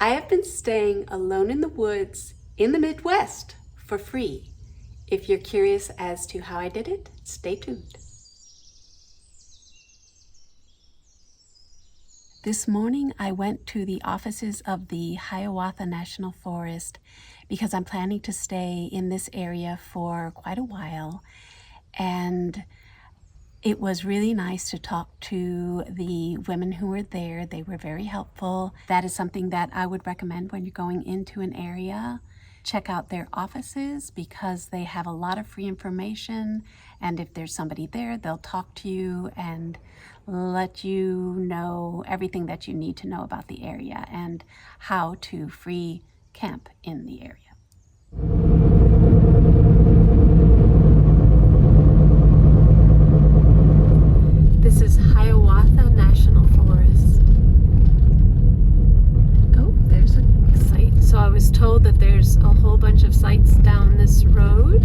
I have been staying alone in the woods in the Midwest for free. If you're curious as to how I did it, stay tuned. This morning I went to the offices of the Hiawatha National Forest because I'm planning to stay in this area for quite a while, and it was really nice to talk to the women who were there. They were very helpful. That is something that I would recommend when you're going into an area. Check out their offices because they have a lot of free information, and if there's somebody there, they'll talk to you and let you know everything that you need to know about the area and how to free camp in the area. This is Hiawatha National Forest. Oh, there's a site. So I was told that there's a whole bunch of sites down this road.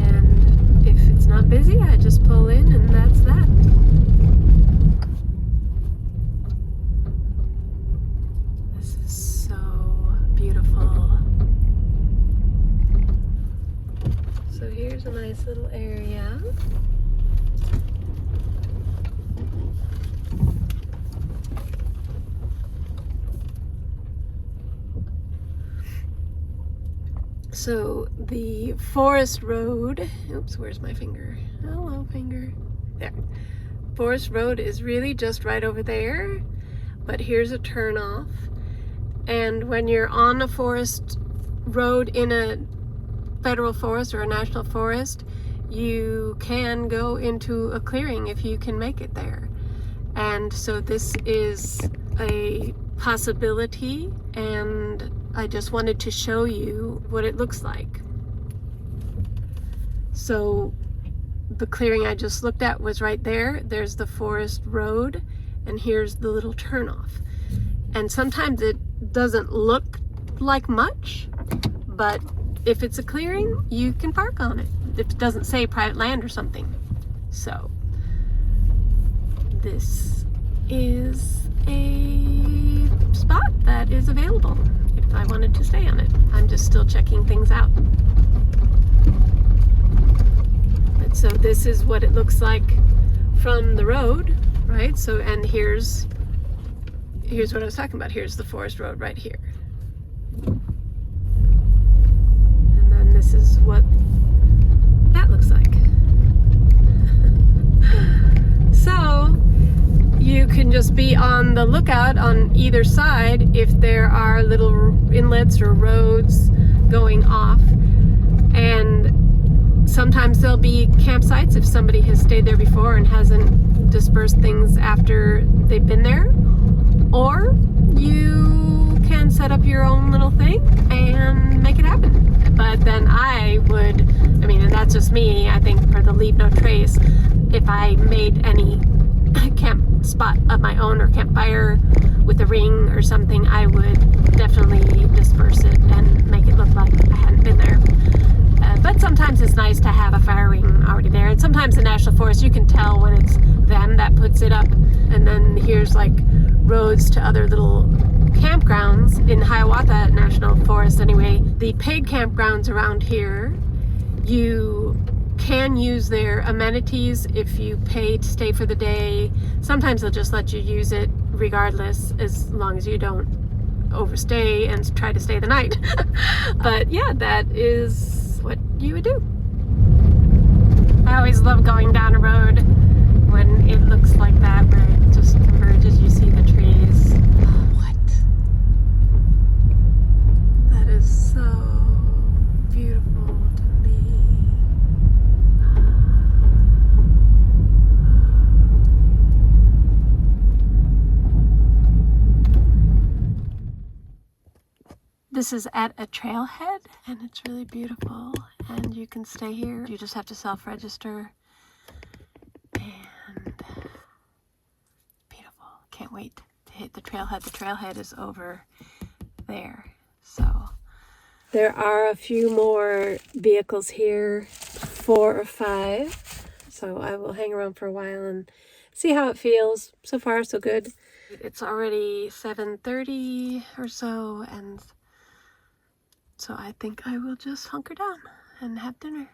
And if it's not busy, I just pull in and that's that. This is so beautiful. So here's a nice little area. So the forest road, oops, where's my finger? Hello, finger. There. Forest road is really just right over there, but here's a turnoff. And when you're on a forest road in a federal forest or a national forest, you can go into a clearing if you can make it there. And so this is a possibility, and I just wanted to show you what it looks like. So the clearing I just looked at was right there. There's the forest road, and here's the little turnoff. And sometimes it doesn't look like much, but if it's a clearing, you can park on it. If it doesn't say private land or something. So this is a spot that is available if I wanted to stay on it. I'm just still checking things out. But so this is what it looks like from the road, right? So, and here's what I was talking about. Here's the forest road right here. And then this is what that looks like. So you can just be on the lookout on either side if there are little inlets or roads going off. And sometimes there'll be campsites if somebody has stayed there before and hasn't dispersed things after they've been there. Or you can set up your own little thing and make it happen. But then and that's just me, I think for the leave no trace, if I made any camp spot of my own or campfire with a ring or something, I would definitely disperse it and make it look like I hadn't been there. But sometimes it's nice to have a fire ring already there, and sometimes in National Forest you can tell when it's them that puts it up. And then here's like roads to other little campgrounds in Hiawatha National Forest anyway. The paid campgrounds around here, you can use their amenities if you pay to stay for the day. Sometimes they'll just let you use it regardless, as long as you don't overstay and try to stay the night. But yeah, that is what you would do. I always love going down a road when it looks like that, where it just converges, you see the trees. What? That is so beautiful to me. This is at a trailhead, and it's really beautiful, and you can stay here. You just have to self-register, and beautiful. Can't wait to hit the trailhead. The trailhead is over there. So there are a few more vehicles here, 4 or 5. So I will hang around for a while and see how it feels. So far, so good. It's already 7:30 or so, and so I think I will just hunker down and have dinner.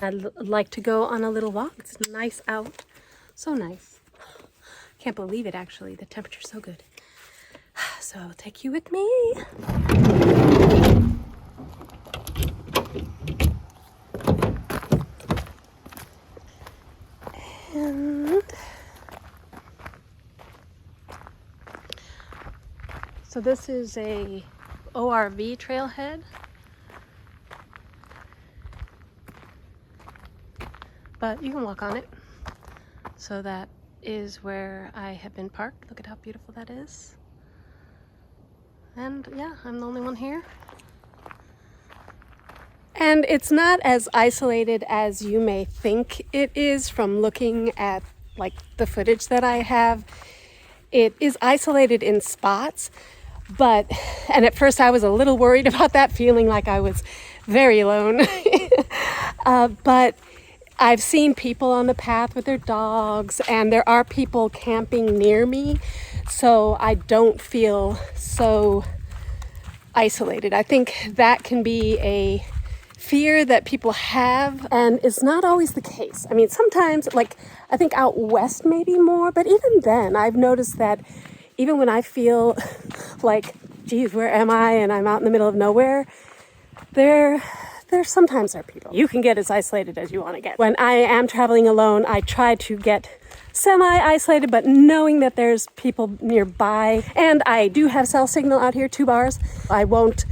I'd like to go on a little walk. It's nice out. So nice. Can't believe it, actually. The temperature's so good. So I'll take you with me. And so this is a ORV trailhead. But you can walk on it. So that is where I have been parked. Look at how beautiful that is. And yeah, I'm the only one here. And it's not as isolated as you may think it is from looking at like the footage that I have. It is isolated in spots, and at first I was a little worried about that, feeling like I was very alone. But I've seen people on the path with their dogs, and there are people camping near me, so I don't feel so isolated. I think that can be a fear that people have, and it's not always the case. I mean, sometimes, like, I think out west maybe more, but even then, I've noticed that even when I feel like, geez, where am I? And I'm out in the middle of nowhere, there sometimes are people. You can get as isolated as you want to get. When I am traveling alone, I try to get semi-isolated, but knowing that there's people nearby. And I do have cell signal out here, 2 bars. I won't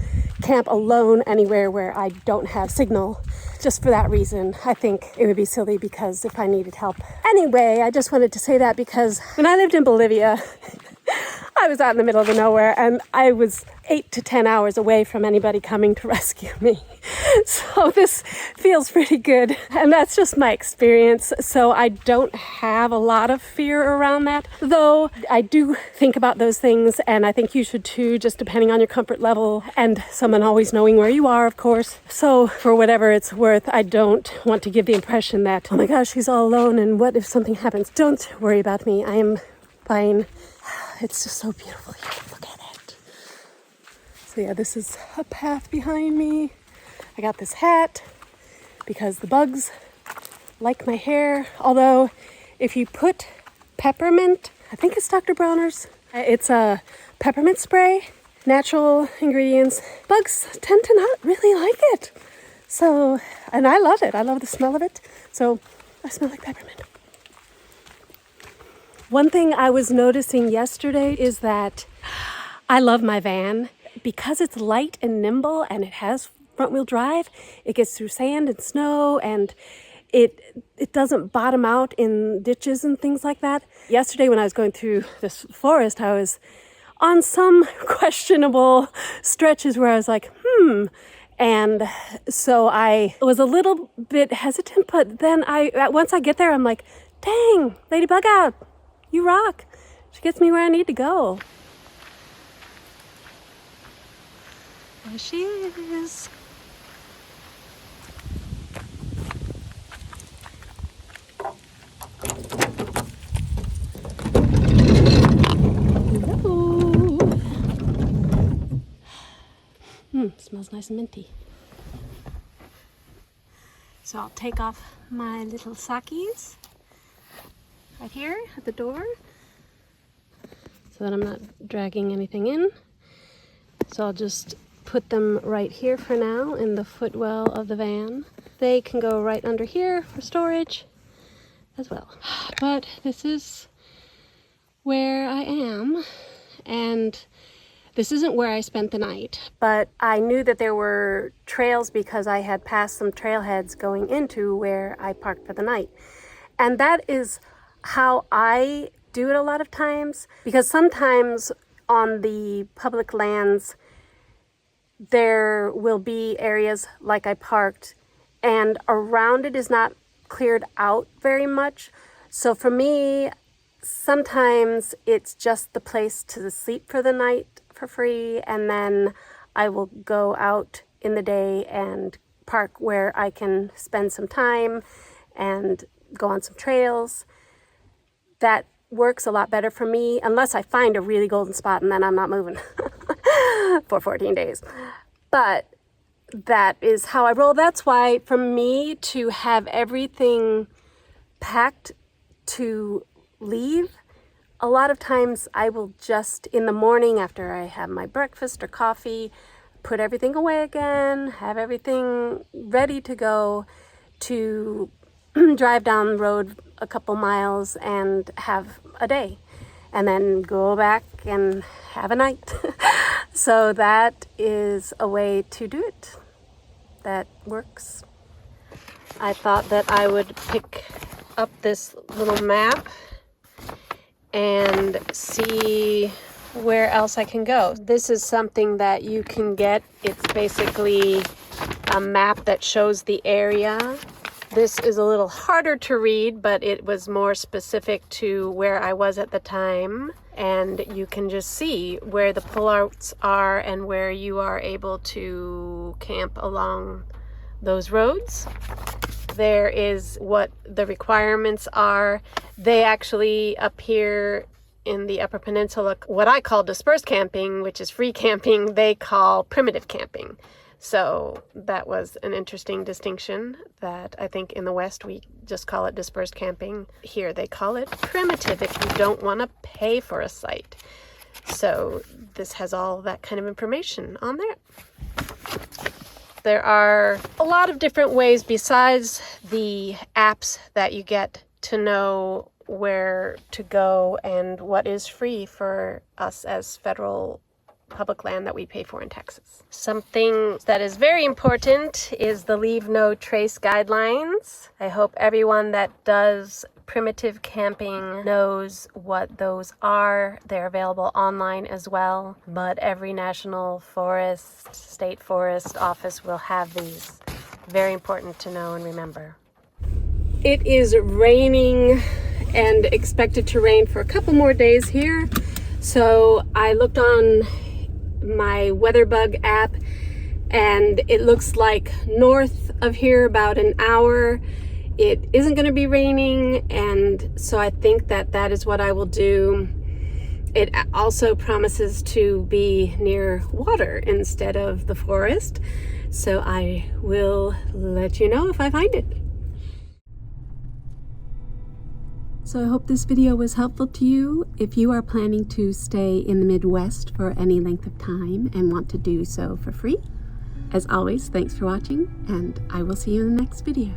camp alone anywhere where I don't have signal. Just for that reason, I think it would be silly, because if I needed help. Anyway, I just wanted to say that because when I lived in Bolivia, I was out in the middle of nowhere, and I was 8 to 10 hours away from anybody coming to rescue me. So this feels pretty good, and that's just my experience. So I don't have a lot of fear around that, though I do think about those things, and I think you should too, just depending on your comfort level and someone always knowing where you are, of course. So for whatever it's worth, I don't want to give the impression that, oh my gosh, she's all alone, and what if something happens? Don't worry about me. I am fine. It's just so beautiful here. Look at it. So yeah, this is a path behind me. I got this hat because the bugs like my hair. Although if you put peppermint, I think it's Dr. Bronner's. It's a peppermint spray, natural ingredients. Bugs tend to not really like it. So, and I love it. I love the smell of it. So I smell like peppermint. One thing I was noticing yesterday is that I love my van. Because it's light and nimble and it has front wheel drive, it gets through sand and snow, and it doesn't bottom out in ditches and things like that. Yesterday when I was going through this forest, I was on some questionable stretches where I was like, and so I was a little bit hesitant, but then once I get there, I'm like, dang, Lady Bugout, you rock. She gets me where I need to go. There she is. Smells nice and minty. So I'll take off my little sockies right here at the door so that I'm not dragging anything in. So I'll just put them right here for now in the footwell of the van. They can go right under here for storage as well. But this is where I am, and this isn't where I spent the night, but I knew that there were trails because I had passed some trailheads going into where I parked for the night. And that is how I do it a lot of times, because sometimes on the public lands, there will be areas like I parked and around it is not cleared out very much. So for me, sometimes it's just the place to sleep for the night for free, and then I will go out in the day and park where I can spend some time and go on some trails. That works a lot better for me, unless I find a really golden spot, and then I'm not moving for 14 days. But that is how I roll. That's why for me to have everything packed to leave, a lot of times I will just in the morning after I have my breakfast or coffee, put everything away again, have everything ready to go to drive down the road a couple miles and have a day, and then go back and have a night. So that is a way to do it that works. I thought that I would pick up this little map and see where else I can go. This is something that you can get. It's basically a map that shows the area. This is a little harder to read, but it was more specific to where I was at the time. And you can just see where the pullouts are and where you are able to camp along those roads. There is what the requirements are. They actually appear in the Upper Peninsula, what I call dispersed camping, which is free camping, they call primitive camping. So that was an interesting distinction that I think in the West we just call it dispersed camping. Here they call it primitive if you don't want to pay for a site. So this has all that kind of information on there. There are a lot of different ways besides the apps that you get to know where to go and what is free for us as federal public land that we pay for in Texas. Something that is very important is the Leave No Trace guidelines. I hope everyone that does primitive camping knows what those are. They're available online as well, but every national forest, state forest office will have these. Very important to know and remember. It is raining and expected to rain for a couple more days here. So I looked on my WeatherBug app and it looks like north of here about an hour it isn't going to be raining, and so I think that that is what I will do. It also promises to be near water instead of the forest, so I will let you know if I find it. So I hope this video was helpful to you. If you are planning to stay in the Midwest for any length of time and want to do so for free, as always, thanks for watching, and I will see you in the next video.